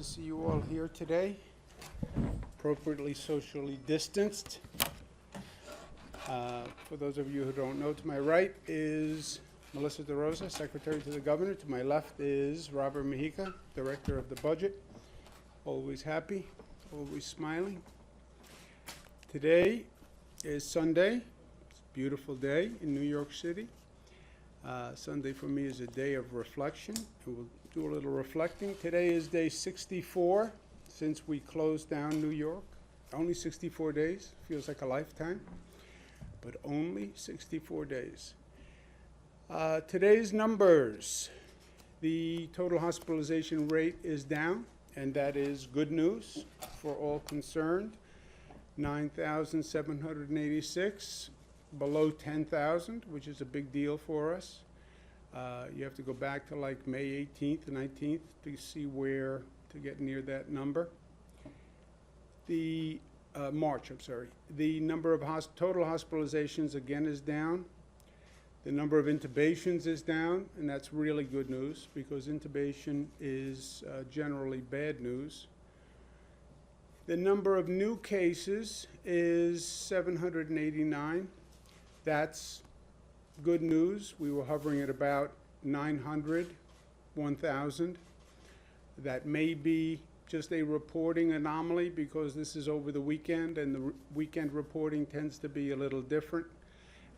see you all here today, appropriately socially distanced. For those of you who don't know, to my right is Melissa DeRosa, Secretary to the Governor. To my left is Robert Mujica, Director of the Budget. Always happy, always smiling. Today is Sunday. It's a beautiful day in New York City. Sunday for me is a day of reflection, and we'll do a little reflecting. Today is day 64 since we closed down New York. Only 64 days, feels like a lifetime, but only 64 days. Today's numbers: the total hospitalization rate is down, and that is good news for all concerned. 9,786, below 10,000, which is a big deal for us. You have to go back to like May 18th and 19th to see where to get near that number. March, I'm sorry. The number of total hospitalizations again is down. The number of intubations is down, and that's really good news because intubation is generally bad news. The number of new cases is 789. That's good news. We were hovering at about 900, 1,000. That may be just a reporting anomaly because this is over the weekend, and the weekend reporting tends to be a little different.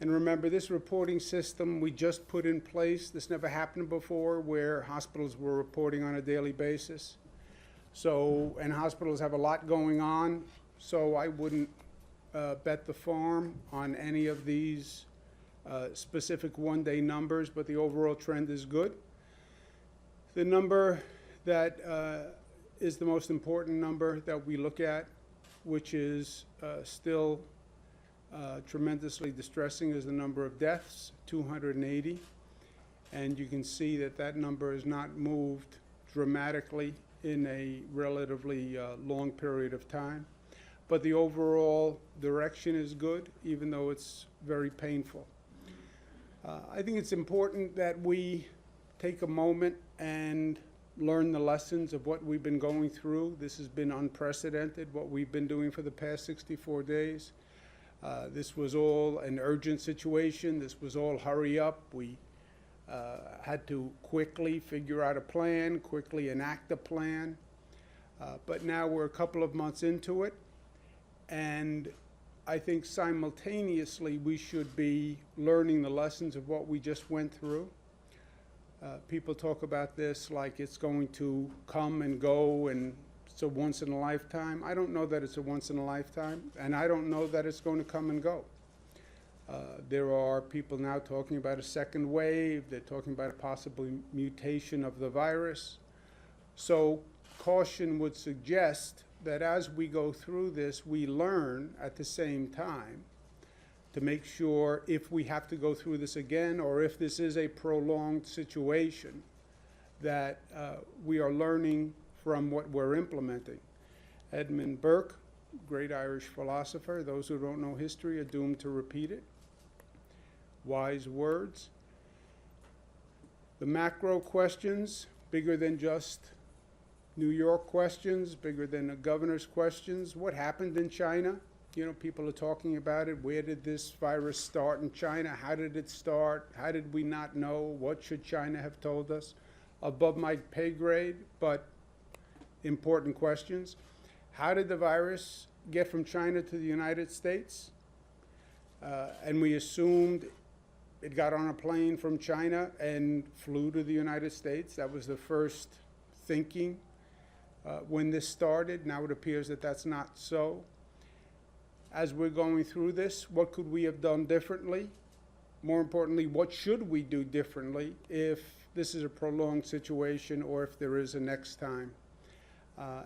And remember, this reporting system we just put in place. This never happened before, where hospitals were reporting on a daily basis. So, and hospitals have a lot going on, so I wouldn't bet the farm on any of these specific one-day numbers, but the overall trend is good. The number that is the most important number that we look at, which is still tremendously distressing, is the number of deaths, 280. And you can see that that number has not moved dramatically in a relatively long period of time. But the overall direction is good, even though it's very painful. I think it's important that we take a moment and learn the lessons of what we've been going through. This has been unprecedented, what we've been doing for the past 64 days. This was all an urgent situation. This was all hurry up. We had to quickly figure out a plan, quickly enact a plan. But now we're a couple of months into it, and I think simultaneously we should be learning the lessons of what we just went through. People talk about this like it's going to come and go and it's a once in a lifetime. I don't know that it's a once in a lifetime, and I don't know that it's going to come and go. There are people now talking about a second wave. They're talking about a possible mutation of the virus. So caution would suggest that as we go through this, we learn at the same time to make sure if we have to go through this again, or if this is a prolonged situation, that we are learning from what we're implementing. Edmund Burke, great Irish philosopher, those who don't know history are doomed to repeat it. Wise words. The macro questions, bigger than just New York questions, bigger than the governor's questions. What happened in China? You know, people are talking about it. Where did this virus start in China? How did it start? How did we not know? What should China have told us? Above my pay grade, but important questions. How did the virus get from China to the United States? And we assumed it got on a plane from China and flew to the United States. That was the first thinking when this started. Now it appears that that's not so. As we're going through this, what could we have done differently? More importantly, what should we do differently if this is a prolonged situation or if there is a next time?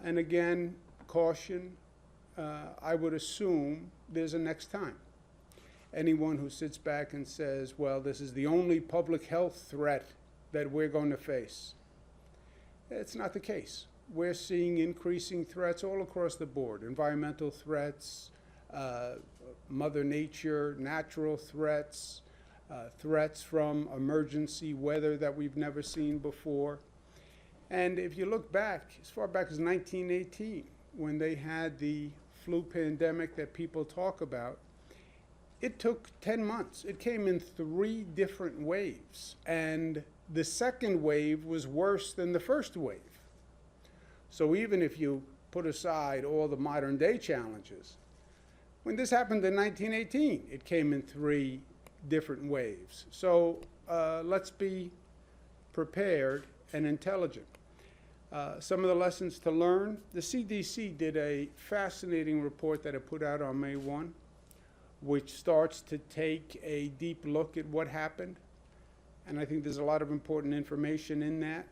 And again, caution, I would assume there's a next time. Anyone who sits back and says, well, this is the only public health threat that we're going to face, it's not the case. We're seeing increasing threats all across the board: environmental threats, Mother Nature, natural threats, threats from emergency weather that we've never seen before. And if you look back, as far back as 1918, when they had the flu pandemic that people talk about, it took 10 months. It came in 3 different waves. And the second wave was worse than the first wave. So even if you put aside all the modern day challenges, when this happened in 1918, it came in 3 different waves. So let's be prepared and intelligent. Some of the lessons to learn, the CDC did a fascinating report that it put out on May 1, which starts to take a deep look at what happened. And I think there's a lot of important information in that.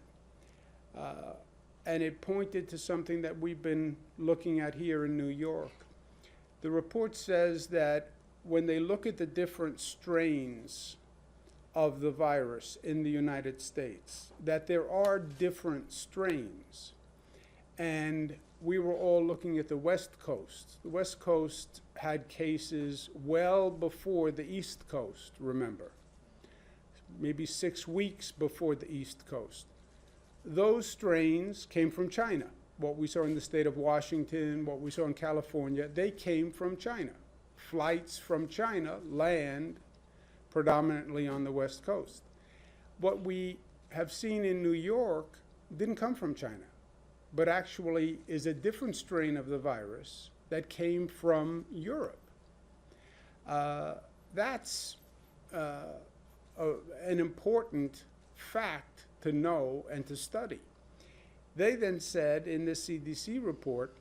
And it pointed to something that we've been looking at here in New York. The report says that when they look at the different strains of the virus in the United States, that there are different strains. And we were all looking at the West Coast. The West Coast had cases well before the East Coast, remember. Maybe 6 weeks before the East Coast. Those strains came from China. What we saw in the state of Washington, what we saw in California, they came from China. Flights from China land predominantly on the West Coast. What we have seen in New York didn't come from China, but actually is a different strain of the virus that came from Europe. That's an important fact to know and to study. They then said in this CDC report,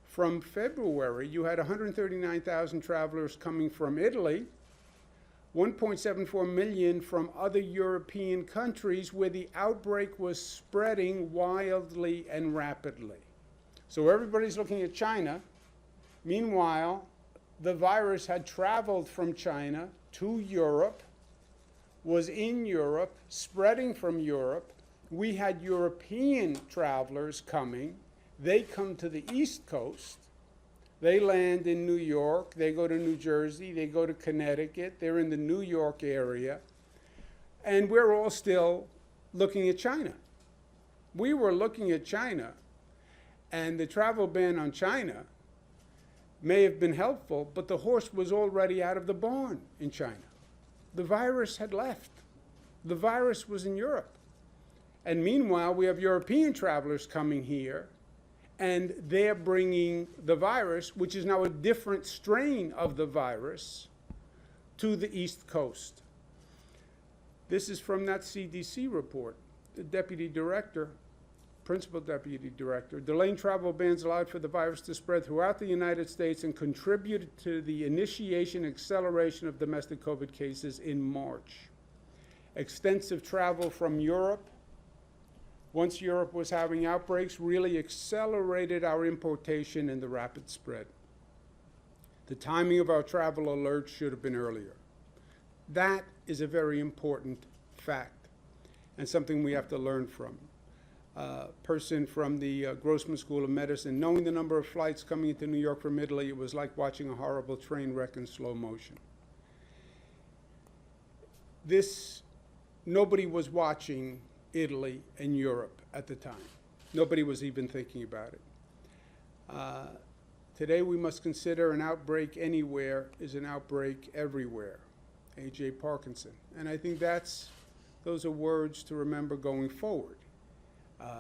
from February, you had 139,000 travelers coming from Italy, 1.74 million from other European countries where the outbreak was spreading wildly and rapidly. So everybody's looking at China. Meanwhile, the virus had traveled from China to Europe, was in Europe, spreading from Europe. We had European travelers coming. They come to the East Coast. They land in New York. They go to New Jersey. They go to Connecticut. They're in the New York area. And we're all still looking at China. We were looking at China, and the travel ban on China may have been helpful, but the horse was already out of the barn in China. The virus had left. The virus was in Europe. And meanwhile, we have European travelers coming here, and they're bringing the virus, which is now a different strain of the virus, to the East Coast. This is from that CDC report. The deputy director, principal deputy director, delaying travel bans allowed for the virus to spread throughout the United States and contributed to the initiation and acceleration of domestic COVID cases in March. Extensive travel from Europe, once Europe was having outbreaks, really accelerated our importation and the rapid spread. The timing of our travel alerts should have been earlier. That is a very important fact and something we have to learn from. Person from the Grossman School of Medicine, knowing the number of flights coming into New York from Italy, it was like watching a horrible train wreck in slow motion. Nobody was watching Italy and Europe at the time. Nobody was even thinking about it. Today we must consider an outbreak anywhere is an outbreak everywhere. A.J. Parkinson. And I think those are words to remember going forward.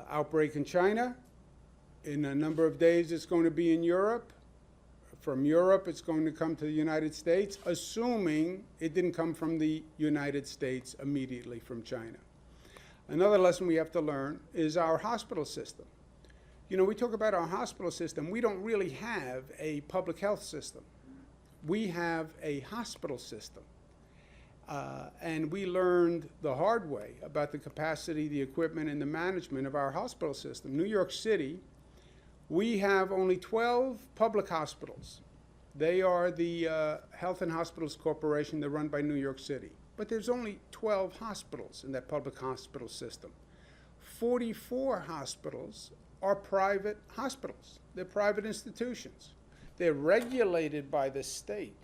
Outbreak in China. In a number of days it's going to be in Europe. From Europe it's going to come to the United States, assuming it didn't come from the United States immediately from China. Another lesson we have to learn is our hospital system. You know, we talk about our hospital system. We don't really have a public health system. We have a hospital system. And we learned the hard way about the capacity, the equipment, and the management of our hospital system. New York City, we have only 12 public hospitals. They are the Health and Hospitals Corporation. They're run by New York City. But there's only 12 hospitals in that public hospital system. 44 hospitals are private hospitals. They're private institutions. They're regulated by the state,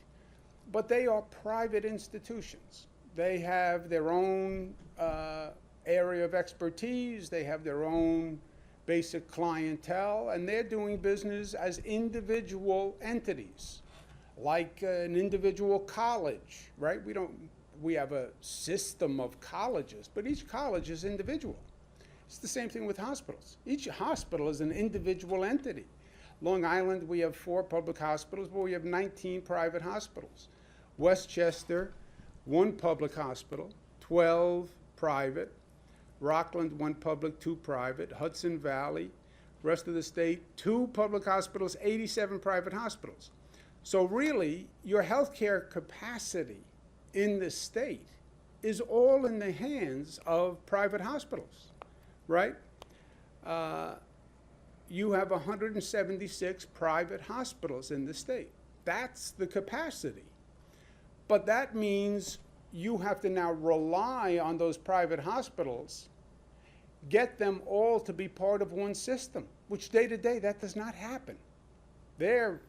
but they are private institutions. They have their own area of expertise, they have their own basic clientele, and they're doing business as individual entities, like an individual college, right? We have a system of colleges, but each college is individual. It's the same thing with hospitals. Each hospital is an individual entity. Long Island, we have 4 public hospitals, but we have 19 private hospitals. Westchester, 1 public hospital, 12 private. Rockland, 1 public, 2 private. Hudson Valley, rest of the state, 2 public hospitals, 87 private hospitals. So really, your healthcare capacity in the state is all in the hands of private hospitals, right? You have 176 private hospitals in the state. That's the capacity. But that means you have to now rely on those private hospitals, get them all to be part of one system, which day to day, that does not happen. They're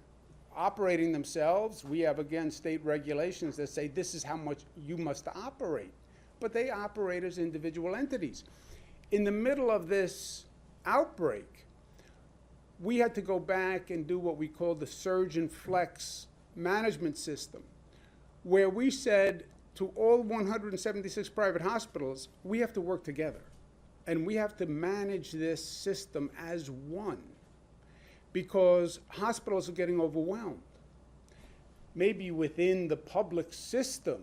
operating themselves. We have, again, state regulations that say this is how much you must operate. But they operate as individual entities. In the middle of this outbreak, we had to go back and do what we call the surge and flex management system, where we said to all 176 private hospitals, we have to work together. And we have to manage this system as one, because hospitals are getting overwhelmed. Maybe within the public system,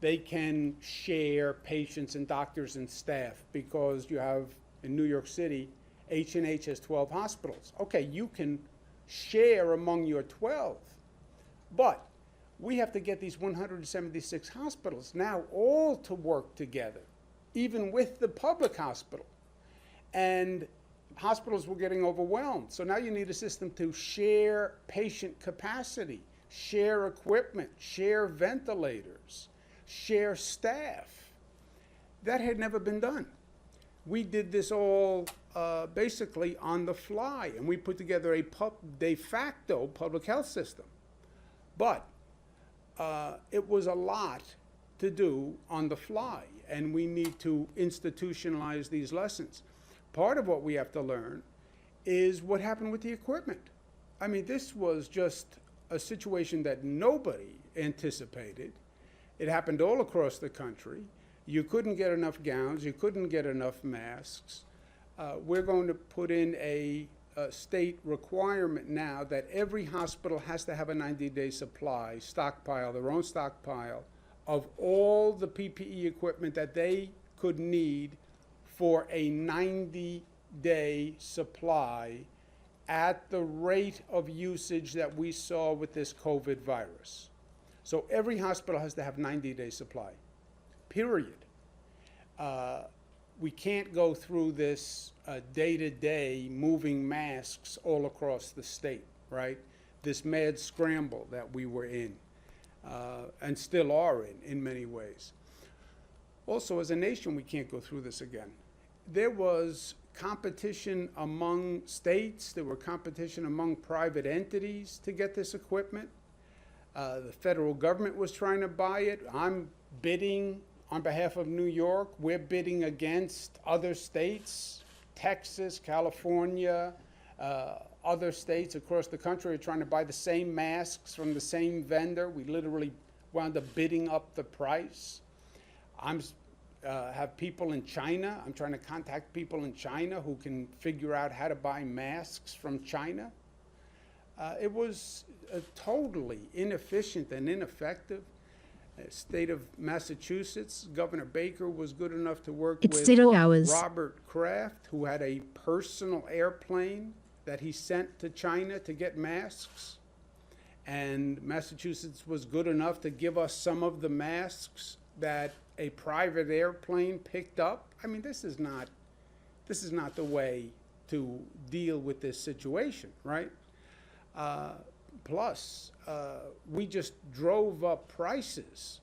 they can share patients and doctors and staff, because you have, in New York City, H&H has 12 hospitals. Okay, you can share among your 12, but we have to get these 176 hospitals now all to work together, even with the public hospital. And hospitals were getting overwhelmed. So now you need a system to share patient capacity, share equipment, share ventilators, share staff. That had never been done. We did this all basically on the fly, and we put together a de facto public health system. But it was a lot to do on the fly, and we need to institutionalize these lessons. Part of what we have to learn is what happened with the equipment. I mean, this was just a situation that nobody anticipated. It happened all across the country. You couldn't get enough gowns. You couldn't get enough masks. We're going to put in a state requirement now that every hospital has to have a 90-day supply, stockpile, their own stockpile, of all the PPE equipment that they could need for a 90-day supply at the rate of usage that we saw with this COVID virus. So every hospital has to have 90-day supply, period. We can't go through this day-to-day moving masks all across the state, right? This mad scramble that we were in and still are in many ways. Also, as a nation, we can't go through this again. There was competition among states. There were competition among private entities to get this equipment. The federal government was trying to buy it. I'm bidding on behalf of New York. We're bidding against other states, Texas, California, other states across the country are trying to buy the same masks from the same vendor. We literally wound up bidding up the price. Have people in China. I'm trying to contact people in China who can figure out how to buy masks from China. It was totally inefficient and ineffective. State of Massachusetts, Governor Baker was good enough to work with 0 hours. Robert Kraft, who had a personal airplane that he sent to China to get masks. And Massachusetts was good enough to give us some of the masks that a private airplane picked up. I mean, this is not the way to deal with this situation, right? Plus, we just drove up prices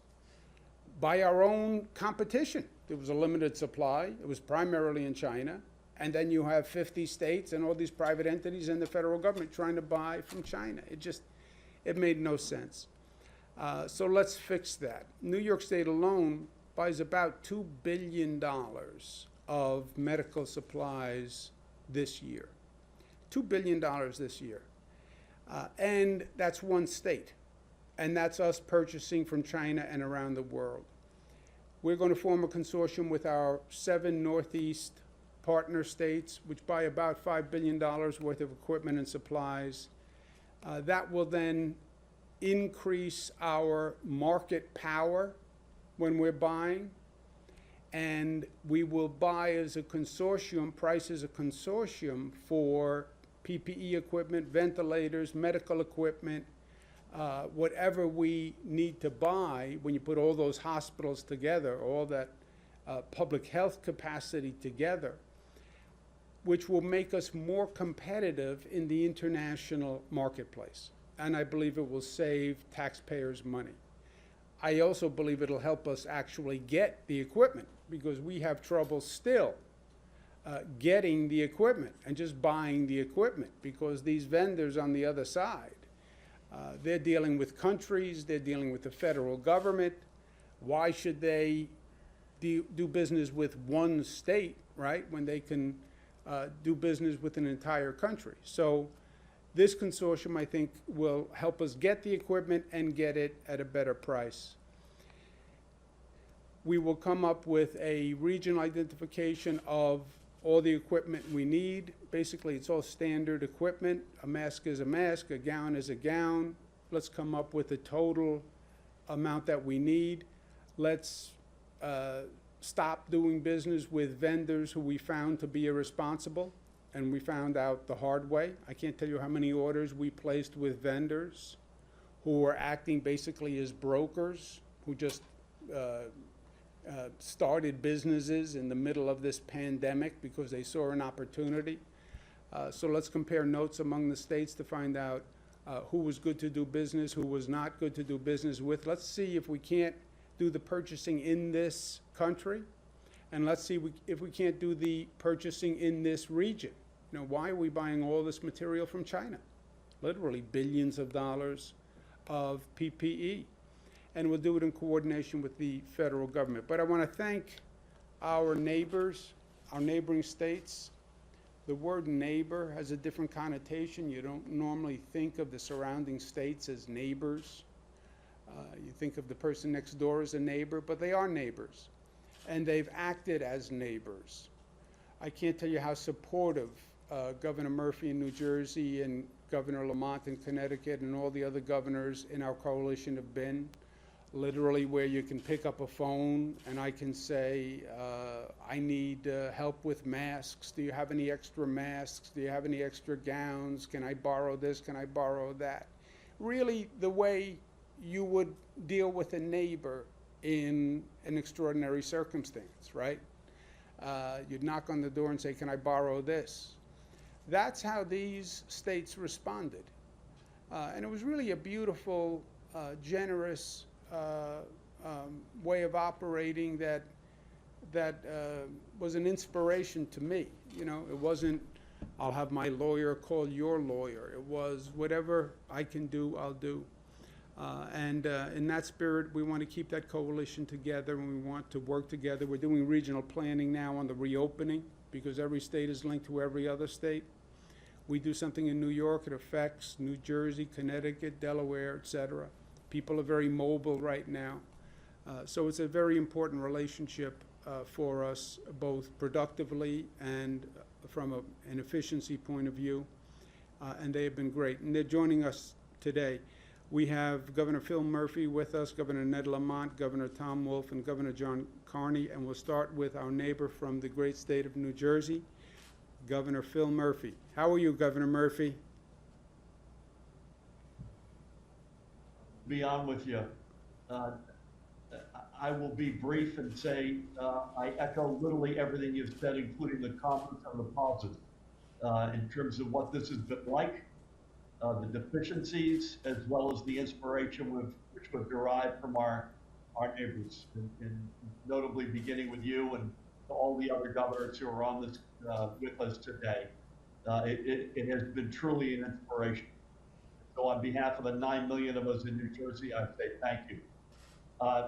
by our own competition. There was a limited supply. It was primarily in China. And then you have 50 states and all these private entities and the federal government trying to buy from China. It made no sense. So let's fix that. New York State alone buys about $2 billion of medical supplies this year. $2 billion this year. And that's one state. And that's us purchasing from China and around the world. We're going to form a consortium with our 7 Northeast partner states, which buy about $5 billion worth of equipment and supplies. That will then increase our market power when we're buying. And we will buy as a consortium, price as a consortium for PPE equipment, ventilators, medical equipment, whatever we need to buy. When you put all those hospitals together, all that public health capacity together, which will make us more competitive in the international marketplace. And I believe it will save taxpayers money. I also believe it'll help us actually get the equipment, because we have trouble still getting the equipment and just buying the equipment, because these vendors on the other side, they're dealing with countries, they're dealing with the federal government. Why should they do business with one state, right, when they can do business with an entire country? So this consortium, I think, will help us get the equipment and get it at a better price. We will come up with a regional identification of all the equipment we need. Basically, it's all standard equipment. A mask is a mask, a gown is a gown. Let's come up with the total amount that we need. Let's stop doing business with vendors who we found to be irresponsible, and we found out the hard way. I can't tell you how many orders we placed with vendors who were acting basically as brokers, who just started businesses in the middle of this pandemic because they saw an opportunity. So let's compare notes among the states to find out who was good to do business, who was not good to do business with. Let's see if we can't do the purchasing in this country, and let's see if we can't do the purchasing in this region. You know, why are we buying all this material from China? Literally billions of dollars of PPE. And we'll do it in coordination with the federal government. But I want to thank our neighbors, our neighboring states. The word neighbor has a different connotation. You don't normally think of the surrounding states as neighbors. You think of the person next door as a neighbor, but they are neighbors. And they've acted as neighbors. I can't tell you how supportive Governor Murphy in New Jersey and Governor Lamont in Connecticut and all the other governors in our coalition have been. Literally, where you can pick up a phone and I can say, I need help with masks. Do you have any extra masks? Do you have any extra gowns? Can I borrow this? Can I borrow that? Really, the way you would deal with a neighbor in an extraordinary circumstance, right? You'd knock on the door and say, can I borrow this? That's how these states responded. And it was really a beautiful, generous way of operating that was an inspiration to me. You know, it wasn't, I'll have my lawyer call your lawyer. It was, whatever I can do, I'll do. And in that spirit, we want to keep that coalition together, and we want to work together. We're doing regional planning now on the reopening, because every state is linked to every other state. We do something in New York, it affects New Jersey, Connecticut, Delaware, et cetera. People are very mobile right now. So it's a very important relationship for us, both productively and from an efficiency point of view. And they have been great. And they're joining us today. We have Governor Phil Murphy with us, Governor Ned Lamont, Governor Tom Wolf, and Governor John Carney. And we'll start with our neighbor from the great state of New Jersey, Governor Phil Murphy. How are you, Governor Murphy? Be on with you. I will be brief and say I echo literally everything you've said, including the comments on the positive in terms of what this has been like, the deficiencies, as well as the inspiration which was derived from our neighbors, and notably beginning with you and all the other governors who are on this with us today. It has been truly an inspiration. So on behalf of the 9 million of us in New Jersey, I say thank you.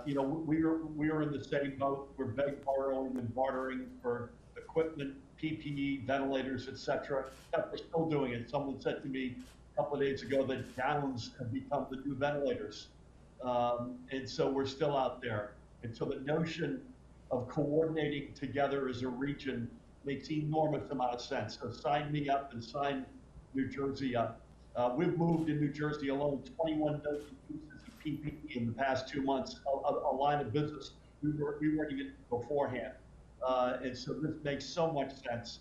You know, we are in the same boat. We're begging, borrowing, and bartering for equipment, PPE, ventilators, et cetera. We're still doing it. Someone said to me a couple of days ago that gowns have become the new ventilators. And so we're still out there. And so the notion of coordinating together as a region makes enormous amount of sense. So sign me up and sign New Jersey up. We've moved in New Jersey alone 21 million pieces of PPE in the past 2 months, a line of business we weren't even beforehand. And so this makes so much sense,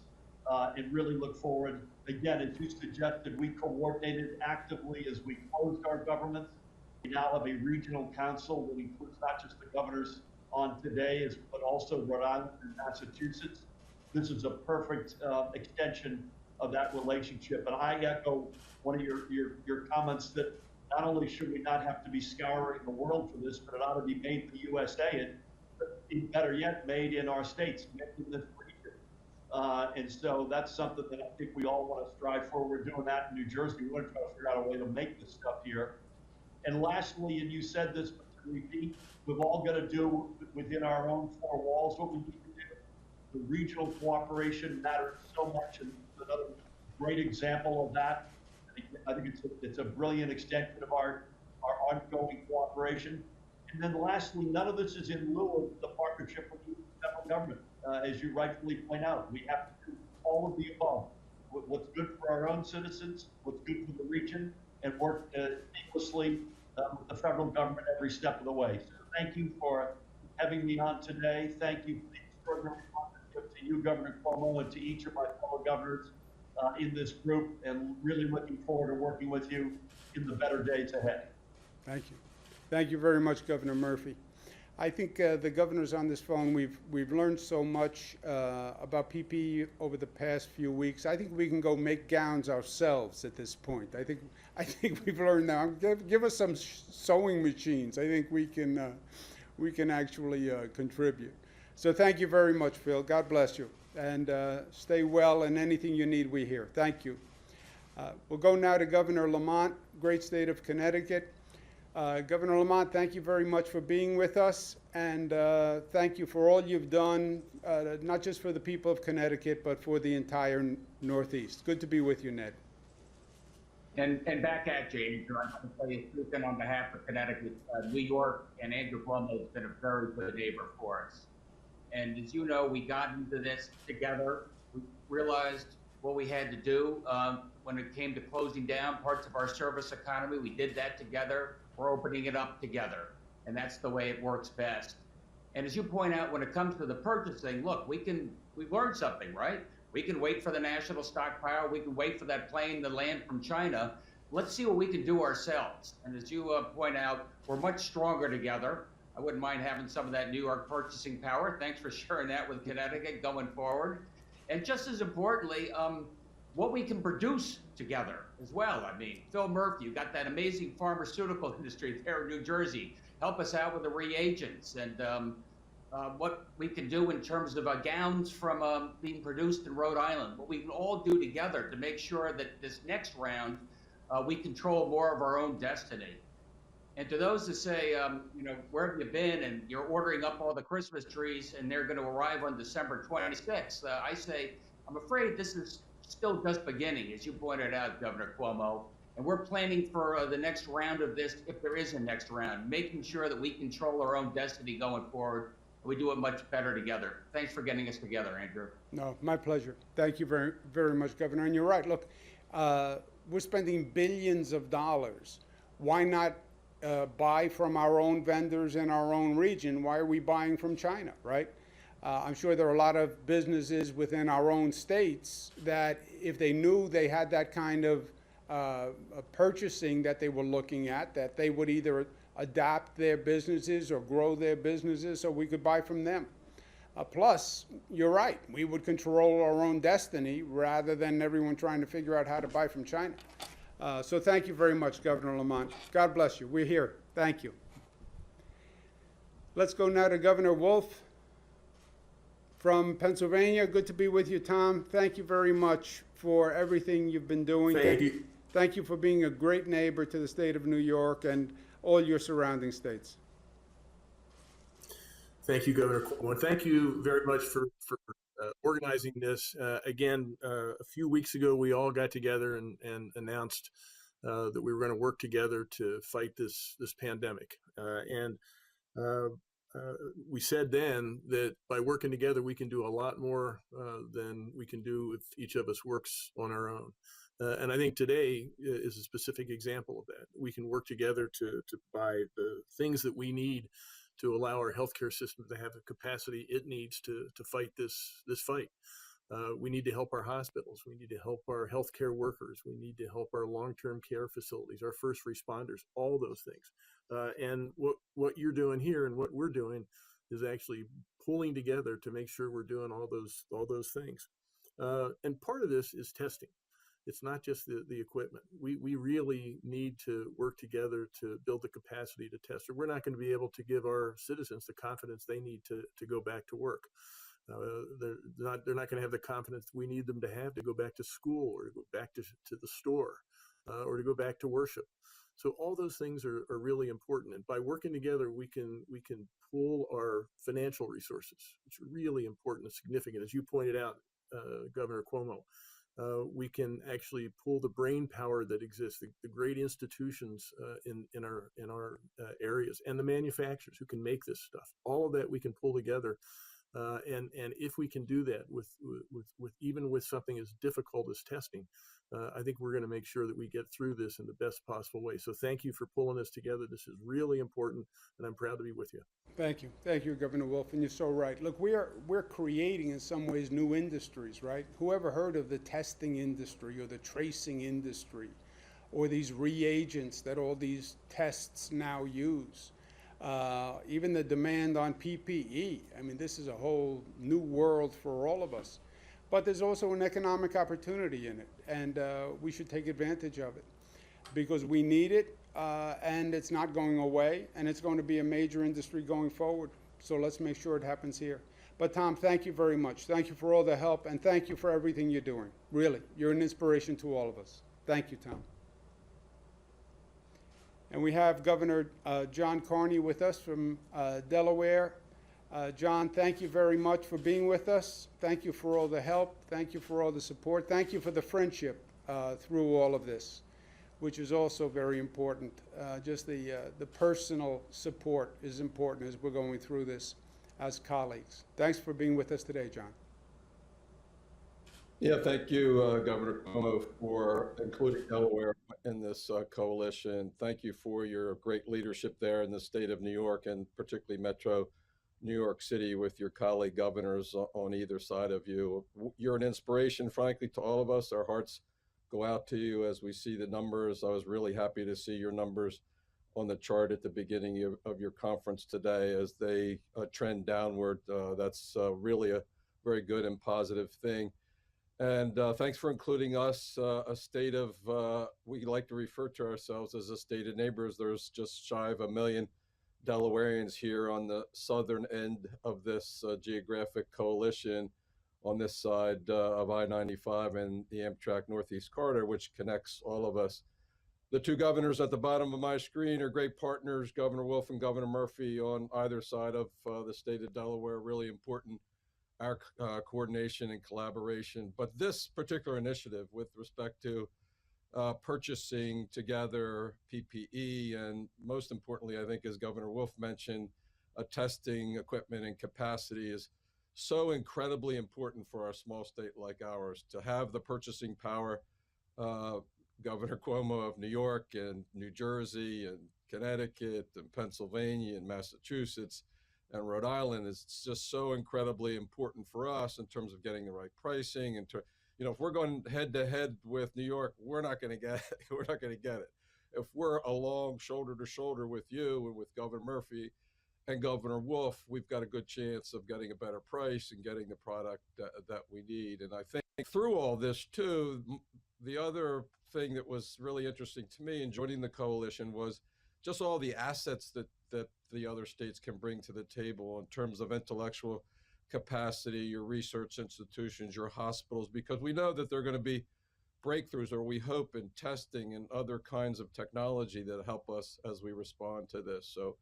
and really look forward. Again, as you suggested, we coordinated actively as we closed our governments. We now have a regional council that includes not just the governors on today, but also Rhode Island and Massachusetts. This is a perfect extension of that relationship. And I echo one of your comments that not only should we not have to be scouring the world for this, but it ought to be made in the USA, and better yet, made in our states, made in this region. And so that's something that I think we all want to strive for. We're doing that in New Jersey. We want to try to figure out a way to make this stuff here. And lastly, and you said this, but to repeat, we've all got to do within our own four walls what we need to do. The regional cooperation matters so much, and another great example of that. I think it's a brilliant extension of our ongoing cooperation. And then lastly, none of this is in lieu of the partnership with the federal government. As you rightfully point out, we have to do all of the above. What's good for our own citizens, what's good for the region, and work seamlessly with the federal government every step of the way. So thank you for having me on today. Thank you for the extraordinary partnership to you, Governor Cuomo, and to each of my fellow governors in this group, and really looking forward to working with you in the better days ahead. Thank you. Thank you very much, Governor Murphy. I think the governors on this phone, we've learned so much about PPE over the past few weeks. I think we can go make gowns ourselves at this point. I think we've learned now. Give us some sewing machines. I think we can actually contribute. So thank you very much, Phil. God bless you, and stay well. And anything you need, we hear. Thank you. We'll go now to Governor Lamont, great state of Connecticut. Governor Lamont, thank you very much for being with us, and thank you for all you've done, not just for the people of Connecticut, but for the entire Northeast. Good to be with you, Ned. And back at you, Andrew. I want to tell you, speaking on behalf of Connecticut, New York, and Andrew Cuomo has been a very good neighbor for us. And as you know, we got into this together. We realized what we had to do when it came to closing down parts of our service economy. We did that together. We're opening it up together, and that's the way it works best. And as you point out, when it comes to the purchasing, look, we've learned something, right? We can wait for the national stockpile. We can wait for that plane to land from China. Let's see what we can do ourselves. And as you point out, we're much stronger together. I wouldn't mind having some of that New York purchasing power. Thanks for sharing that with Connecticut going forward. And just as importantly, what we can produce together as well. I mean, Phil Murphy, you got that amazing pharmaceutical industry there in New Jersey. Help us out with the reagents and what we can do in terms of gowns from being produced in Rhode Island. What we can all do together to make sure that this next round, we control more of our own destiny. And to those that say, where have you been? And you're ordering up all the Christmas trees and they're going to arrive on December 26th. I say, I'm afraid this is still just beginning, as you pointed out, Governor Cuomo. And we're planning for the next round of this, if there is a next round, making sure that we control our own destiny going forward. We do it much better together. Thanks for getting us together, Andrew. No, my pleasure. Thank you very, very much, Governor. And you're right. Look, we're spending billions of dollars. Why not buy from our own vendors in our own region? Why are we buying from China, right? I'm sure there are a lot of businesses within our own states that if they knew they had that kind of purchasing that they were looking at, that they would either adapt their businesses or grow their businesses so we could buy from them. Plus, you're right, we would control our own destiny rather than everyone trying to figure out how to buy from China. So thank you very much, Governor Lamont. God bless you. We're here. Thank you. Let's go now to Governor Wolf from Pennsylvania. Good to be with you, Tom. Thank you very much for everything you've been doing. Thank you. Thank you for being a great neighbor to the state of New York and all your surrounding states. Thank you, Governor Cuomo. And thank you very much for organizing this. Again, a few weeks ago, we all got together and announced that we were going to work together to fight this pandemic. And uh, we said then that by working together, we can do a lot more than we can do if each of us works on our own. And I think today is a specific example of that. We can work together to buy the things that we need to allow our healthcare system to have the capacity it needs to fight this fight. We need to help our hospitals. We need to help our healthcare workers. We need to help our long-term care facilities, our first responders, all those things. And what you're doing here and what we're doing is actually pulling together to make sure we're doing all those things. And part of this is testing. It's not just the equipment. We really need to work together to build the capacity to test. Or we're not going to be able to give our citizens the confidence they need to go back to work. They're not going to have the confidence we need them to have to go back to school or to go back to the store or to go back to worship. So all those things are really important. And by working together, we can pool our financial resources, which are really important and significant. As you pointed out, Governor Cuomo, we can actually pull the brain power that exists, the great institutions in our areas, and the manufacturers who can make this stuff. All of that we can pull together. And if we can do that with even with something as difficult as testing, I think we're going to make sure that we get through this in the best possible way. So thank you for pulling this together. This is really important, and I'm proud to be with you. Thank you, Governor Wolf, and you're so right. Look, we're creating in some ways new industries, right? Whoever heard of the testing industry or the tracing industry, or these reagents that all these tests now use? Even the demand on PPE. I mean, this is a whole new world for all of us. But there's also an economic opportunity in it, and we should take advantage of it because we need it, and it's not going away, and it's going to be a major industry going forward. So let's make sure it happens here. But Tom, thank you very much. Thank you for all the help, and thank you for everything you're doing. Really, you're an inspiration to all of us. Thank you, Tom. And we have Governor John Carney with us from Delaware. John, thank you very much for being with us. Thank you for all the help. Thank you for all the support. Thank you for the friendship through all of this, which is also very important. Just the personal support is important as we're going through this as colleagues. Thanks for being with us today, John. Yeah, thank you, Governor Cuomo, for including Delaware in this coalition. Thank you for your great leadership there in the state of New York, and particularly Metro New York City with your colleague governors on either side of you. You're an inspiration, frankly, to all of us. Our hearts go out to you as we see the numbers. I was really happy to see your numbers on the chart at the beginning of your conference today as they trend downward. That's really a very good and positive thing. And thanks for including us, a state of, we like to refer to ourselves as a state of neighbors. There's just shy of 1 million Delawareans here on the southern end of this geographic coalition on this side of I-95 and the Amtrak Northeast Corridor, which connects all of us. The two governors at the bottom of my screen are great partners, Governor Wolf and Governor Murphy on either side of the state of Delaware, really important our coordination and collaboration. But this particular initiative with respect to purchasing together PPE, and most importantly, I think, as Governor Wolf mentioned, testing equipment and capacity is so incredibly important for a small state like ours to have the purchasing power. Governor Cuomo of New York and New Jersey and Connecticut and Pennsylvania and Massachusetts and Rhode Island is just so incredibly important for us in terms of getting the right pricing. And if we're going head to head with New York, we're not going to get it. We're not going to get it. If we're along shoulder to shoulder with you and with Governor Murphy and Governor Wolf, we've got a good chance of getting a better price and getting the product that we need. And I think through all this too, the other thing that was really interesting to me in joining the coalition was just all the assets that the other states can bring to the table in terms of intellectual capacity, your research institutions, your hospitals, because we know that there are going to be breakthroughs, or we hope, in testing and other kinds of technology that help us as we respond to this. So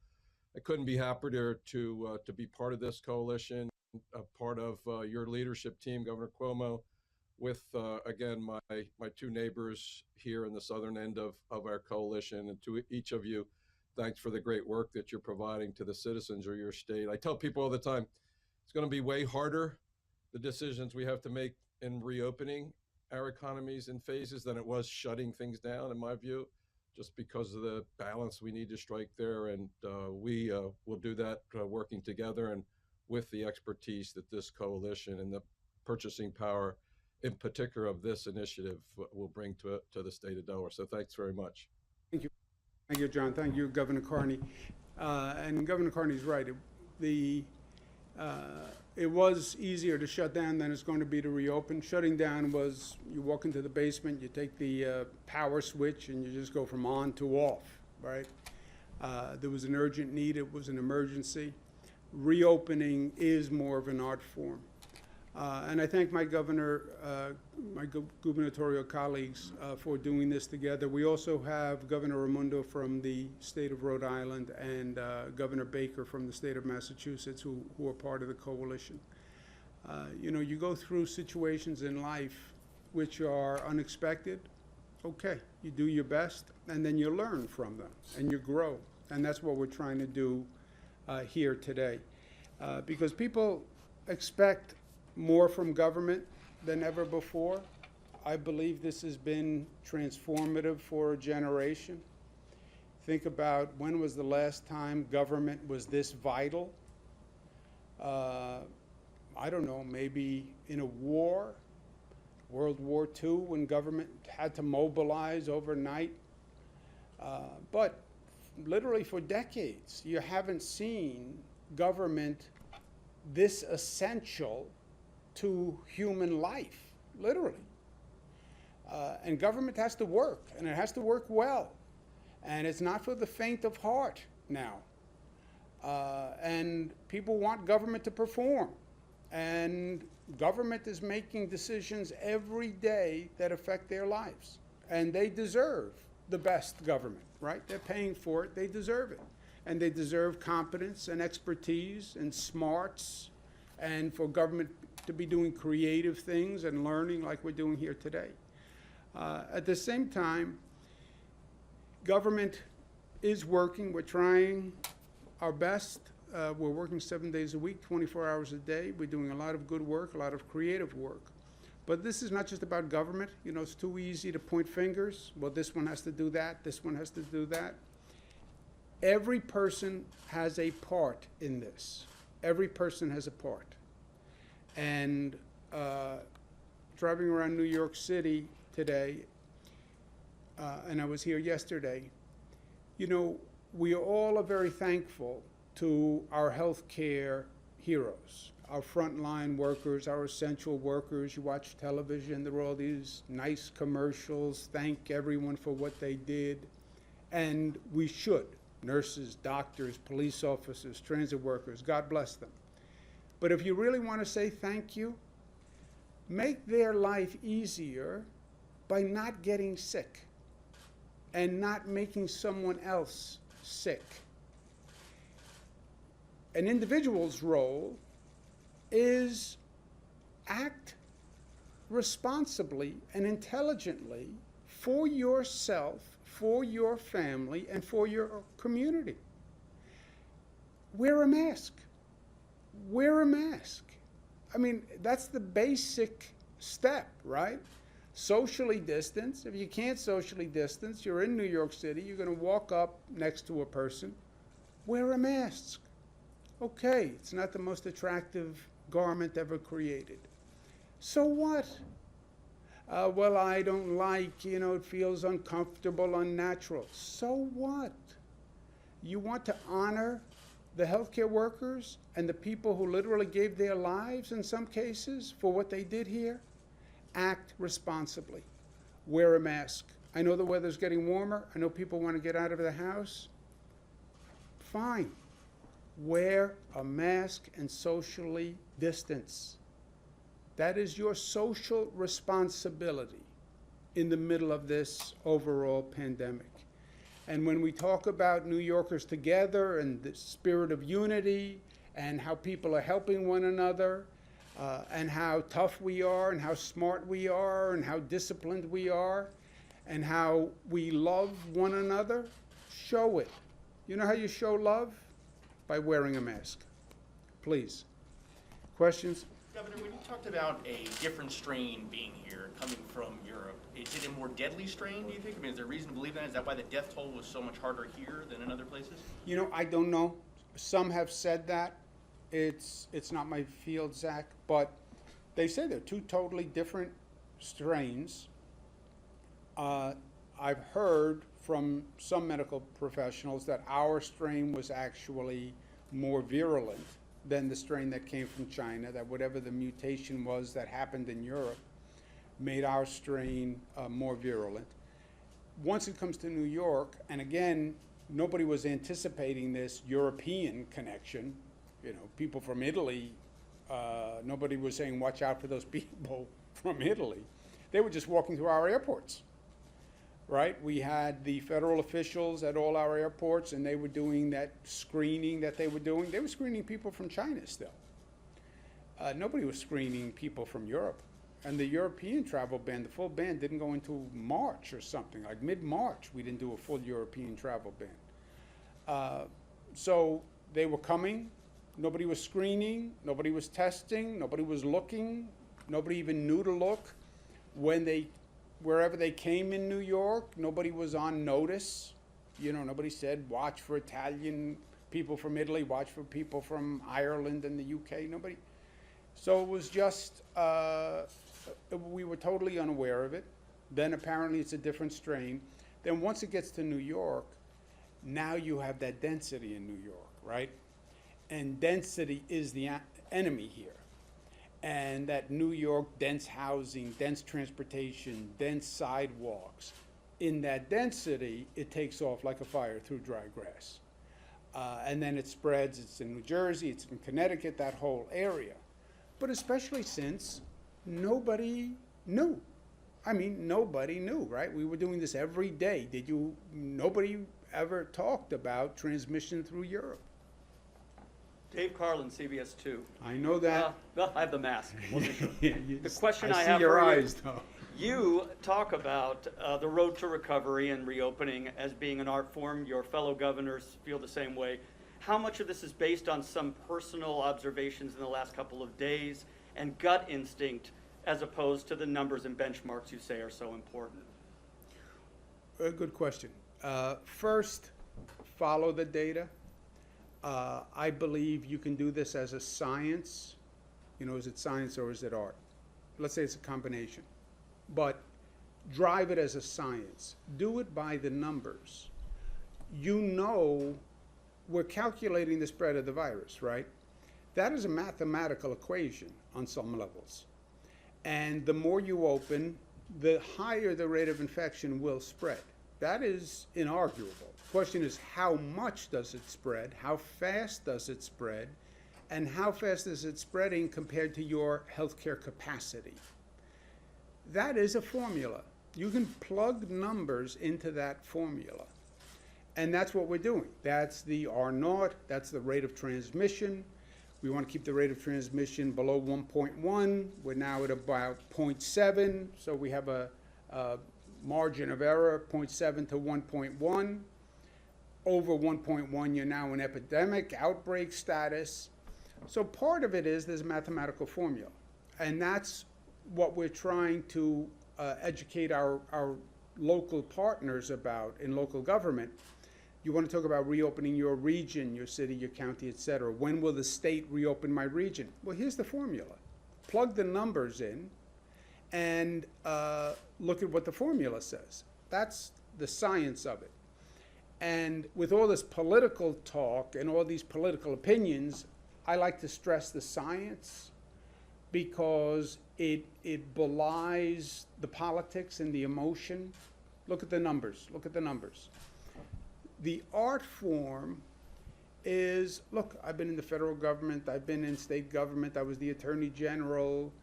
I couldn't be happier to be part of this coalition. a part of your leadership team, Governor Cuomo, with again my two neighbors here in the southern end of our coalition, and to each of you, thanks for the great work that you're providing to the citizens of your state. I tell people all the time, it's going to be way harder, the decisions we have to make in reopening our economies in phases, than it was shutting things down, in my view, just because of the balance we need to strike there. And we will do that working together and with the expertise that this coalition and the purchasing power in particular of this initiative will bring to the state of Delaware. So thanks very much. Thank you. Thank you, John. Thank you, Governor Carney. And Governor Carney's right. It was easier to shut down than it's going to be to reopen. Shutting down was, you walk into the basement, you take the power switch, and you just go from on to off, right? There was an urgent need. It was an emergency. Reopening is more of an art form. And I thank my gubernatorial colleagues for doing this together. We also have Governor Raimondo from the state of Rhode Island and Governor Baker from the state of Massachusetts who are part of the coalition. You go through situations in life which are unexpected. Okay, you do your best, and then you learn from them, and you grow. And that's what we're trying to do here today. Because people expect more from government than ever before. I believe this has been transformative for a generation. Think about, when was the last time government was this vital? I don't know, maybe in a war, World War II, when government had to mobilize overnight. But literally for decades, you haven't seen government this essential to human life, literally. And government has to work, and it has to work well. And it's not for the faint of heart now. And people want government to perform. And government is making decisions every day that affect their lives. And they deserve the best government, right? They're paying for it, they deserve it. And they deserve competence and expertise and smarts, and for government to be doing creative things and learning like we're doing here today. At the same time, government is working. We're trying our best. We're working 7 days a week, 24 hours a day. We're doing a lot of good work, a lot of creative work. But this is not just about government. It's too easy to point fingers. Well, this one has to do that. This one has to do that. Every person has a part in this. Every person has a part. And driving around New York City today, and I was here yesterday, we all are very thankful to our healthcare heroes, our frontline workers, our essential workers. You watch television, there are all these nice commercials, thank everyone for what they did, and we should. Nurses, doctors, police officers, transit workers, God bless them. But if you really want to say thank you, make their life easier by not getting sick and not making someone else sick. An individual's role is act responsibly and intelligently for yourself, for your family, and for your community. Wear a mask. Wear a mask. I mean, that's the basic step, right? Socially distance. If you can't socially distance, you're in New York City, you're going to walk up next to a person, wear a mask. Okay, it's not the most attractive garment ever created. So what? Well, I don't like, it feels uncomfortable, unnatural. So what? You want to honor the healthcare workers and the people who literally gave their lives in some cases for what they did here? Act responsibly. Wear a mask. I know the weather's getting warmer. I know people want to get out of the house. Fine. Wear a mask and socially distance. That is your social responsibility in the middle of this overall pandemic. And when we talk about New Yorkers together and the spirit of unity and how people are helping one another, and how tough we are, and how smart we are, and how disciplined we are, and how we love one another, show it. You know how you show love? By wearing a mask. Please. Questions? Governor, when you talked about a different strain being here, coming from Europe, is it a more deadly strain, do you think? I mean, is there reason to believe that? Is that why the death toll was so much harder here than in other places? You know, I don't know. Some have said that. It's not my field, Zach, but they say they're two totally different strains. I've heard from some medical professionals that our strain was actually more virulent than the strain that came from China, that whatever the mutation was that happened in Europe made our strain more virulent. Once it comes to New York, and again, nobody was anticipating this European connection. You know, people from Italy, nobody was saying, watch out for those people from Italy. They were just walking through our airports, right? We had the federal officials at all our airports, and they were doing that screening that they were doing. They were screening people from China still. Nobody was screening people from Europe. And the European travel ban, the full ban, didn't go into March or something. Like mid-March, we didn't do a full European travel ban. So they were coming. Nobody was screening. Nobody was testing. Nobody was looking. Nobody even knew to look. Wherever they came in New York, nobody was on notice. You know, nobody said, watch for Italian people from Italy, watch for people from Ireland and the UK. Nobody. So it was just, we were totally unaware of it. Then apparently it's a different strain. Then once it gets to New York, now you have that density in New York, right? And density is the enemy here. And that New York dense housing, dense transportation, dense sidewalks, in that density, it takes off like a fire through dry grass. And then it spreads. It's in New Jersey, it's in Connecticut, that whole area. But especially since nobody knew. I mean, nobody knew, right? We were doing this every day. Nobody ever talked about transmission through Europe. Dave Carlin, CBS 2. I know that. Well, I have the mask. Wasn't sure. The question I see have your for you- eyes, though. You talk about the road to recovery and reopening as being an art form. Your fellow governors feel the same way. How much of this is based on some personal observations in the last couple of days and gut instinct as opposed to the numbers and benchmarks you say are so important? A good question. First, follow the data. I believe you can do this as a science. You know, is it science or is it art? Let's say it's a combination. But drive it as a science. Do it by the numbers. You know, we're calculating the spread of the virus, right? That is a mathematical equation on some levels. And the more you open, the higher the rate of infection will spread. That is inarguable. The question is, how much does it spread? How fast does it spread? And how fast is it spreading compared to your healthcare capacity? That is a formula. You can plug numbers into that formula. And that's what we're doing. That's the R0, that's the rate of transmission. We want to keep the rate of transmission below 1.1. We're now at about 0.7, so we have a margin of error, 0.7 to 1.1. Over 1.1, you're now in epidemic, outbreak status. So part of it is there's a mathematical formula. And that's what we're trying to educate our local partners about in local government. You want to talk about reopening your region, your city, your county, et cetera. When will the state reopen my region? Well, here's the formula. Plug the numbers in and look at what the formula says. That's the science of it. And with all this political talk and all these political opinions, I like to stress the science because it belies the politics and the emotion. Look at the numbers. Look at the numbers. The art form is, look, I've been in the federal government, I've been in state government, I was the attorney general,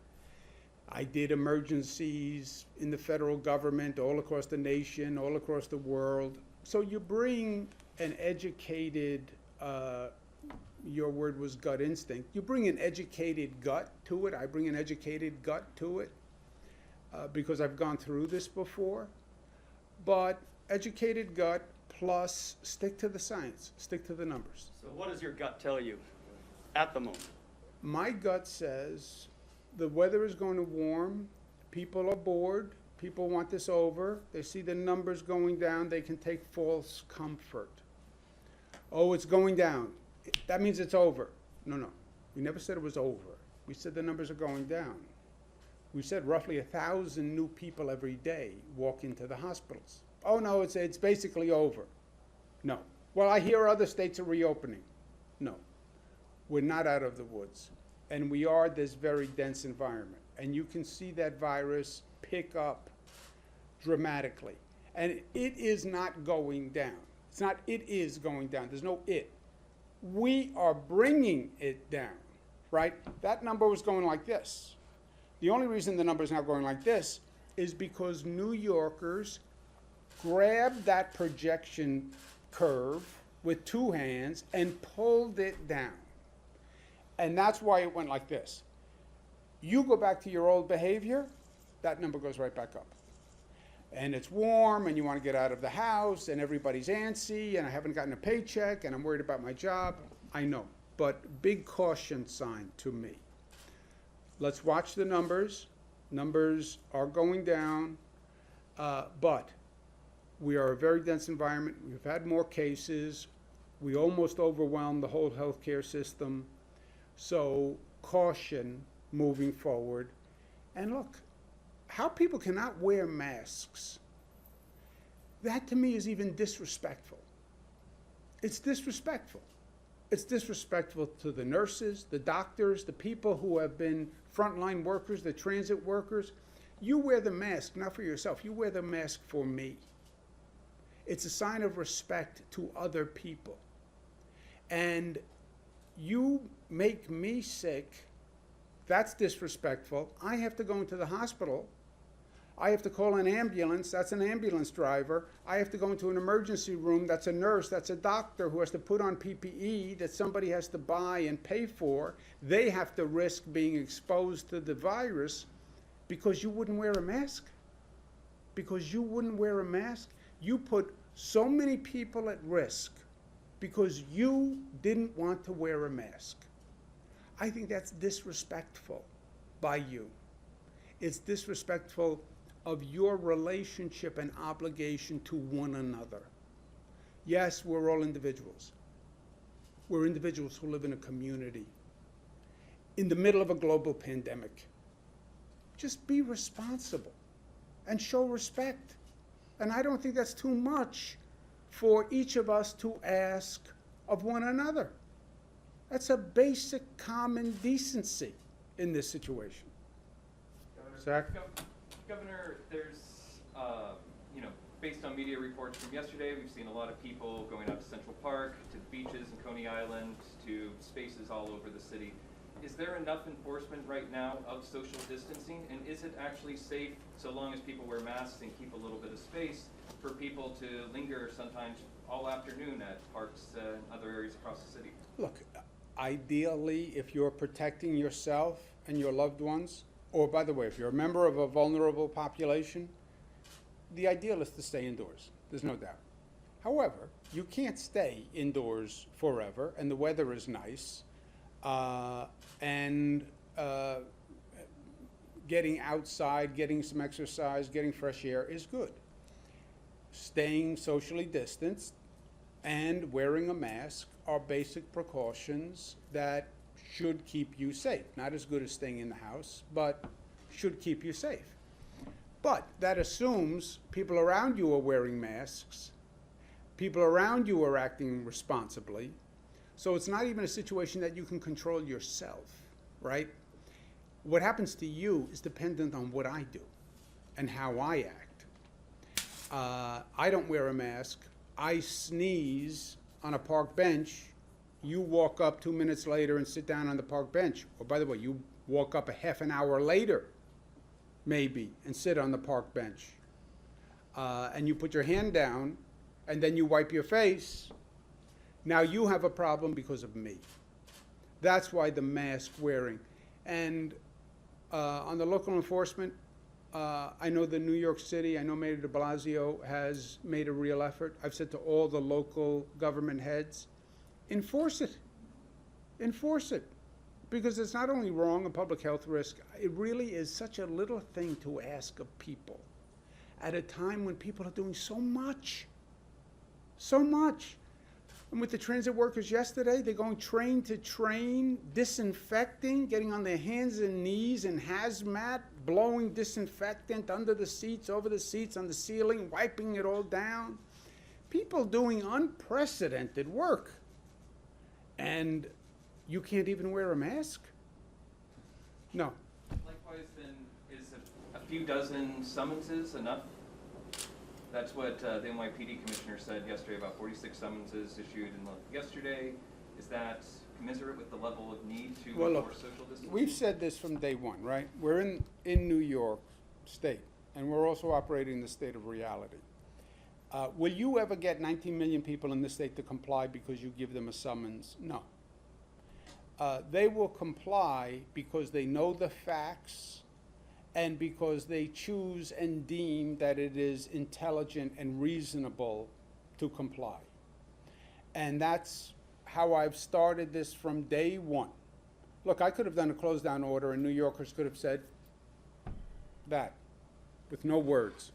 I did emergencies in the federal government all across the nation, all across the world. So you bring an educated your word was gut instinct. You bring an educated gut to it. I bring an educated gut to it because I've gone through this before. But educated gut plus stick to the science, stick to the numbers. So what does your gut tell you at the moment? My gut says the weather is going to warm, people are bored, people want this over, they see the numbers going down, they can take false comfort. Oh, it's going down. That means it's over. No. We never said it was over. We said the numbers are going down. We said roughly 1,000 new people every day walk into the hospitals. Oh no, it's basically over. No. Well, I hear other states are reopening. No. We're not out of the woods. And we are this very dense environment. And you can see that virus pick up dramatically. And it is not going down. It's not it is going down. There's no it. We are bringing it down, right? That number was going like this. The only reason the number is now going like this is because New Yorkers grabbed that projection curve with two hands and pulled it down. And that's why it went like this. You go back to your old behavior, that number goes right back up. And it's warm, and you want to get out of the house, and everybody's antsy, and I haven't gotten a paycheck, and I'm worried about my job. I know, but big caution sign to me. Let's watch the numbers. Numbers are going down, but we are a very dense environment. We've had more cases. We almost overwhelmed the whole healthcare system. So caution moving forward. And look, how people cannot wear masks, that to me is even disrespectful. It's disrespectful. It's disrespectful to the nurses, the doctors, the people who have been frontline workers, the transit workers. You wear the mask, not for yourself. You wear the mask for me. It's a sign of respect to other people. And you make me sick, that's disrespectful. I have to go into the hospital. I have to call an ambulance, that's an ambulance driver. I have to go into an emergency room, that's a nurse, that's a doctor who has to put on PPE that somebody has to buy and pay for. They have to risk being exposed to the virus because you wouldn't wear a mask. Because you wouldn't wear a mask, you put so many people at risk because you didn't want to wear a mask. I think that's disrespectful by you. It's disrespectful of your relationship and obligation to one another. Yes, we're all individuals. We're individuals who live in a community in the middle of a global pandemic. Just be responsible and show respect. And I don't think that's too much for each of us to ask of one another. That's a basic common decency in this situation. Zach? Governor, there's, based on media reports from yesterday, we've seen a lot of people going out to Central Park, to the beaches in Coney Island, to spaces all over the city. Is there enough enforcement right now of social distancing? And is it actually safe, so long as people wear masks and keep a little bit of space, for people to linger sometimes all afternoon at parks and other areas across the city? Look, ideally, if you're protecting yourself and your loved ones, or by the way, if you're a member of a vulnerable population, the ideal is to stay indoors. There's no doubt. However, you can't stay indoors forever, and the weather is nice, getting outside, getting some exercise, getting fresh air is good. Staying socially distanced and wearing a mask are basic precautions that should keep you safe. Not as good as staying in the house, but should keep you safe. But that assumes people around you are wearing masks, people around you are acting responsibly, so it's not even a situation that you can control yourself, right? What happens to you is dependent on what I do and how I act. I don't wear a mask. I sneeze on a park bench. You walk up 2 minutes later and sit down on the park bench. Or by the way, you walk up a half an hour later, maybe, and sit on the park bench. And you put your hand down, and then you wipe your face. Now you have a problem because of me. That's why the mask wearing. And on the local enforcement, I know the New York City, I know Mayor de Blasio has made a real effort. I've said to all the local government heads, enforce it. Enforce it. Because it's not only wrong, a public health risk, it really is such a little thing to ask of people at a time when people are doing so much. So much. And with the transit workers yesterday, they're going train to train, disinfecting, getting on their hands and knees in hazmat, blowing disinfectant under the seats, over the seats, on the ceiling, wiping it all down. People doing unprecedented work. And you can't even wear a mask? No. Likewise, then, is a few dozen summonses enough? That's what the NYPD commissioner said yesterday, about 46 summonses issued yesterday. Is that commensurate with the level of need to Well, look, enforce social distancing? we've said this from day one, right? We're in New York State, and we're also operating in the state of reality. Will you ever get 19 million people in this state to comply because you give them a summons? No. They will comply because they know the facts and because they choose and deem that it is intelligent and reasonable to comply. And that's how I've started this from day one. Look, I could have done a close down order and New Yorkers could have said that with no words.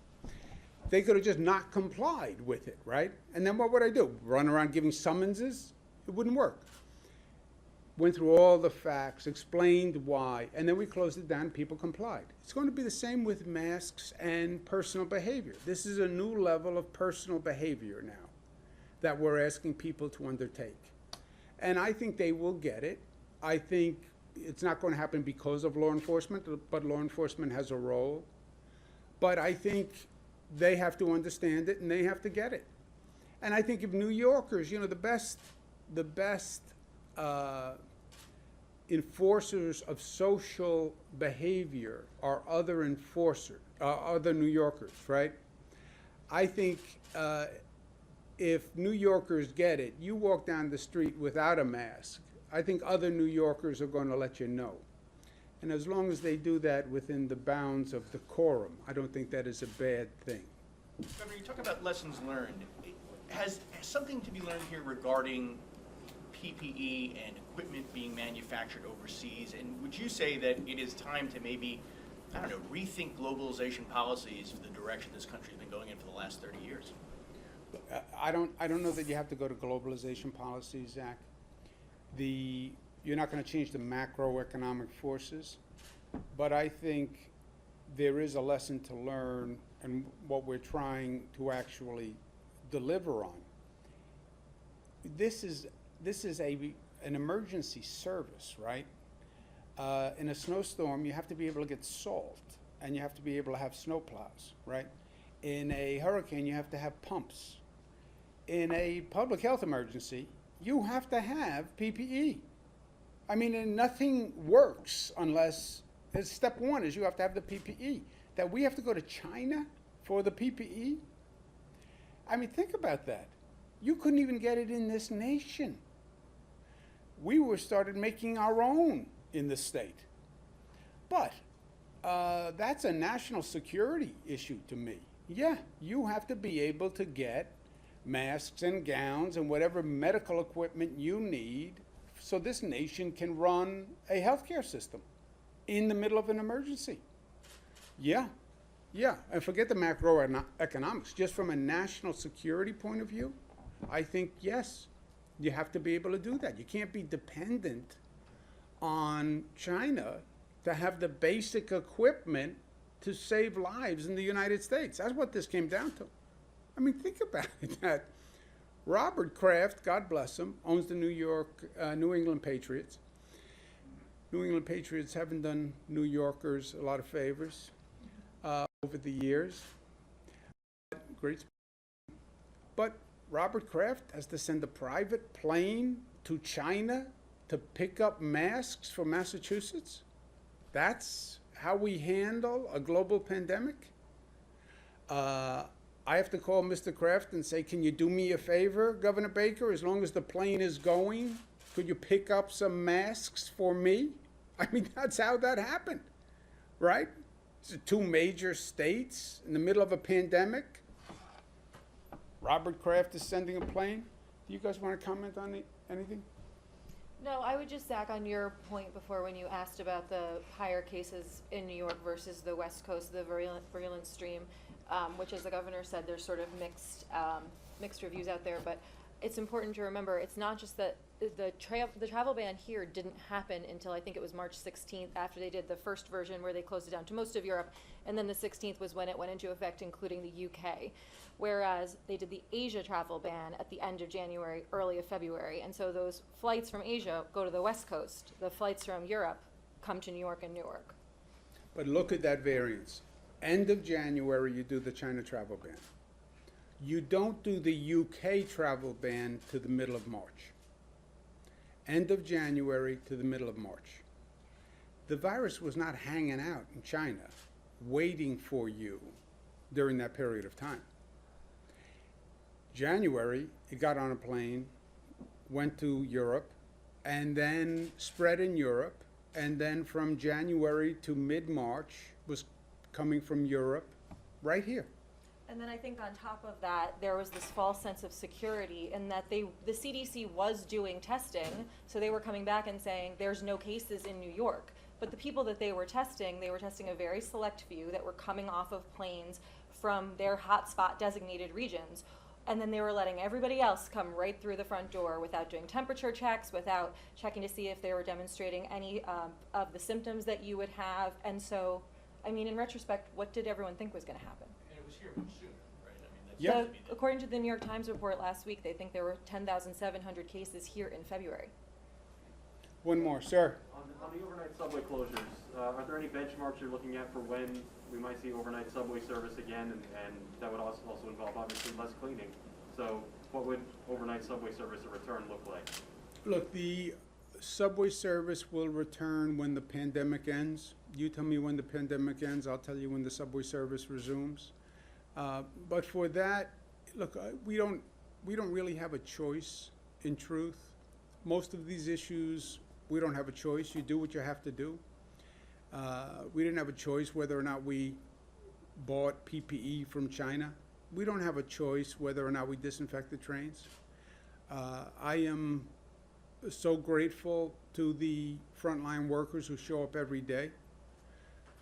They could have just not complied with it, right? And then what would I do? Run around giving summonses? It wouldn't work. Went through all the facts, explained why, and then we closed it down, people complied. It's going to be the same with masks and personal behavior. This is a new level of personal behavior now that we're asking people to undertake. And I think they will get it. I think it's not going to happen because of law enforcement, but law enforcement has a role. But I think they have to understand it and they have to get it. And I think if New Yorkers, you know, the best enforcers of social behavior are other enforcers, other New Yorkers, right? I think if New Yorkers get it, you walk down the street without a mask, I think other New Yorkers are going to let you know. And as long as they do that within the bounds of decorum, I don't think that is a bad thing. Governor, you talk about lessons learned. Has something to be learned here regarding PPE and equipment being manufactured overseas? And would you say that it is time to maybe, I don't know, rethink globalization policies for the direction this country has been going in for the last 30 years? I don't know that you have to go to globalization policies, Zach. You're not going to change the macroeconomic forces, but I think there is a lesson to learn and what we're trying to actually deliver on. This is an emergency service, right? In a snowstorm, you have to be able to get salt, and you have to be able to have snowplows, right? In a hurricane, you have to have pumps. In a public health emergency, you have to have PPE. I mean, and nothing works unless, step one is you have to have the PPE. That we have to go to China for the PPE? I mean, think about that. You couldn't even get it in this nation. We started making our own in the state. But that's a national security issue to me. Yeah, you have to be able to get masks and gowns and whatever medical equipment you need so this nation can run a healthcare system in the middle of an emergency. Yeah, and forget the macroeconomics. Just from a national security point of view, I think, yes, you have to be able to do that. You can't be dependent on China to have the basic equipment to save lives in the United States. That's what this came down to. I mean, think about it. That Robert Kraft, God bless him, owns the New England Patriots. New England Patriots haven't done New Yorkers a lot of favors over the years. Great. But Robert Kraft has to send a private plane to China to pick up masks for Massachusetts? That's how we handle a global pandemic? I have to call Mr. Kraft and say, can you do me a favor, Governor Baker, as long as the plane is going Could you pick up some masks for me? I mean, that's how that happened, right? It's two major states in the middle of a pandemic. Robert Kraft is sending a plane. Do you guys want to comment on anything? No, I would just, Zach, on your point before when you asked about the higher cases in New York versus the West Coast, the virulent stream, which, as the governor said, there's sort of mixed reviews out there. But it's important to remember it's not just that the travel ban here didn't happen until I think it was March 16th after they did the first version where they closed it down to most of Europe, and then the 16th was when it went into effect, including the UK. Whereas they did the Asia travel ban at the end of January, early of February. And so those flights from Asia go to the West Coast. The flights from Europe come to New York and Newark. But look at that variance. End of January, you do the China travel ban. You don't do the UK travel ban to the middle of March. End of January to the middle of March. The virus was not hanging out in China, waiting for you during that period of time. January, it got on a plane, went to Europe, and then spread in Europe, and then from January to mid-March was coming from Europe right here. And then I think on top of that, there was this false sense of security in that the CDC was doing testing, so they were coming back and saying there's no cases in New York. But the people that they were testing a very select few that were coming off of planes from their hotspot designated regions. And then they were letting everybody else come right through the front door without doing temperature checks, without checking to see if they were demonstrating any of the symptoms that you would have. And so, I mean, in retrospect, what did everyone think was going to happen? And it was here much sooner, right? I mean, that's Yeah. got to be the- According to the New York Times report last week, they think there were 10,700 cases here in February. One more, sir. On the overnight subway closures, are there any benchmarks you're looking at for when we might see overnight subway service again, and that would also involve obviously less cleaning? So what would overnight subway service a return look like? Look, the subway service will return when the pandemic ends. You tell me when the pandemic ends, I'll tell you when the subway service resumes. But for that, look, we don't really have a choice, in truth. Most of these issues, we don't have a choice. You do what you have to do. We didn't have a choice whether or not we bought PPE from China. We don't have a choice whether or not we disinfect the trains. I am so grateful to the frontline workers who show up every day.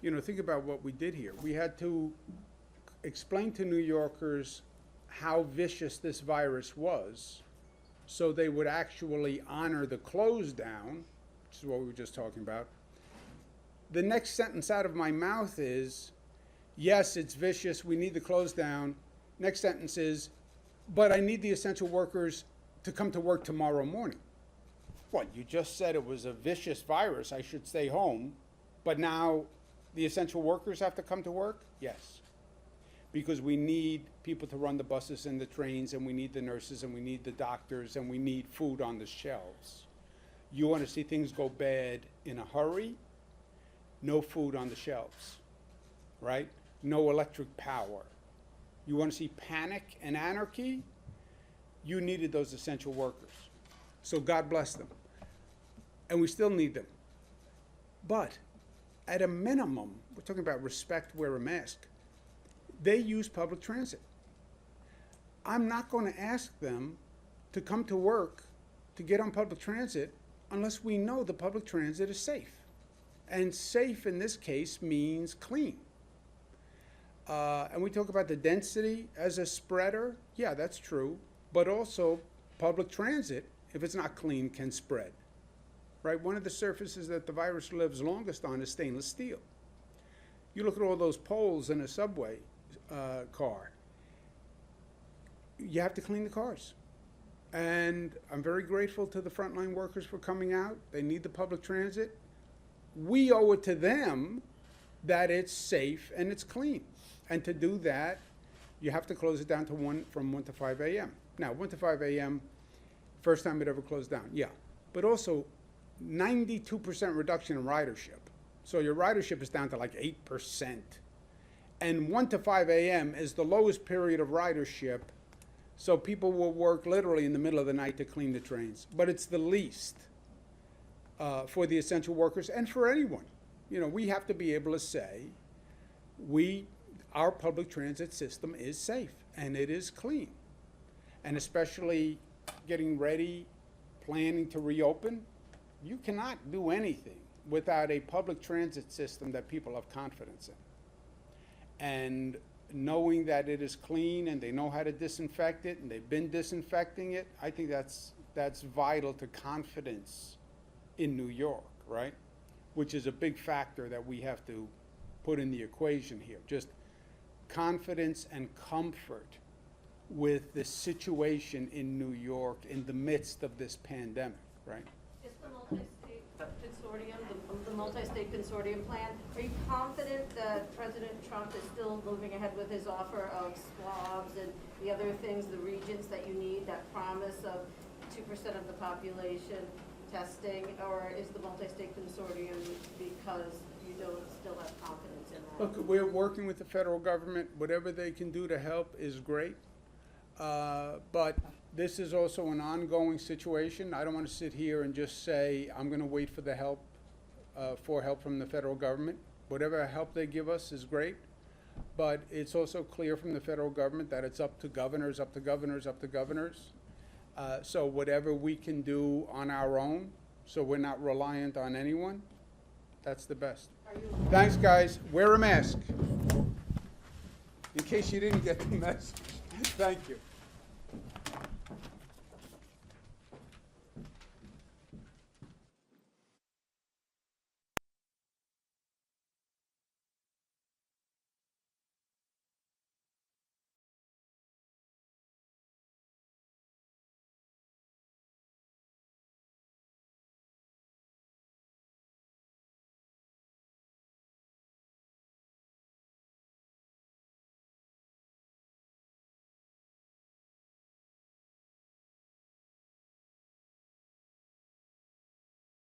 You know, think about what we did here. We had to explain to New Yorkers how vicious this virus was so they would actually honor the close down, which is what we were just talking about. The next sentence out of my mouth is, yes, it's vicious, we need the close down. Next sentence is, but I need the essential workers to come to work tomorrow morning. What, you just said it was a vicious virus, I should stay home, but now the essential workers have to come to work? Yes. Because we need people to run the buses and the trains, and we need the nurses, and we need the doctors, and we need food on the shelves. You want to see things go bad in a hurry? No food on the shelves, right? No electric power. You want to see panic and anarchy? You needed those essential workers. So God bless them. And we still need them. But at a minimum, we're talking about respect, wear a mask. They use public transit. I'm not going to ask them to come to work to get on public transit unless we know the public transit is safe. And safe in this case means clean. And we talk about the density as a spreader. Yeah, that's true. But also public transit, if it's not clean, can spread. Right? One of the surfaces that the virus lives longest on is stainless steel. You look at all those poles in a subway car. You have to clean the cars. And I'm very grateful to the frontline workers for coming out. They need the public transit. We owe it to them that it's safe and it's clean. And to do that, you have to close it down to from 1 to 5 a.m. Now, 1 to 5 a.m., first time it ever closed down, yeah. But also 92% reduction in ridership. So your ridership is down to like 8%. And 1 to 5 a.m. is the lowest period of ridership So people will work literally in the middle of the night to clean the trains. But it's the least for the essential workers and for anyone. You know, we have to be able to say, our public transit system is safe and it is clean. And especially getting ready, planning to reopen, you cannot do anything without a public transit system that people have confidence in. And knowing that it is clean and they know how to disinfect it and they've been disinfecting it, I think that's vital to confidence in New York, right? Which is a big factor that we have to put in the equation here. Just confidence and comfort with the situation in New York in the midst of this pandemic, right? Is the multi-state consortium, the multi-state consortium plan, are you confident that President Trump is still moving ahead with his offer of swabs and the other things, the regions that you need, that promise of 2% of the population testing, or is the multi-state consortium because you don't still have confidence in that? Look, we're working with the federal government. Whatever they can do to help is great. But this is also an ongoing situation. I don't want to sit here and just say, I'm going to wait for the help, for help from the federal government. Whatever help they give us is great. But it's also clear from the federal government that it's up to governors, up to governors, up to governors. So whatever we can do on our own, so we're not reliant on anyone, that's the best. Thanks, guys. Wear a mask. In case you didn't get the message. Thank you.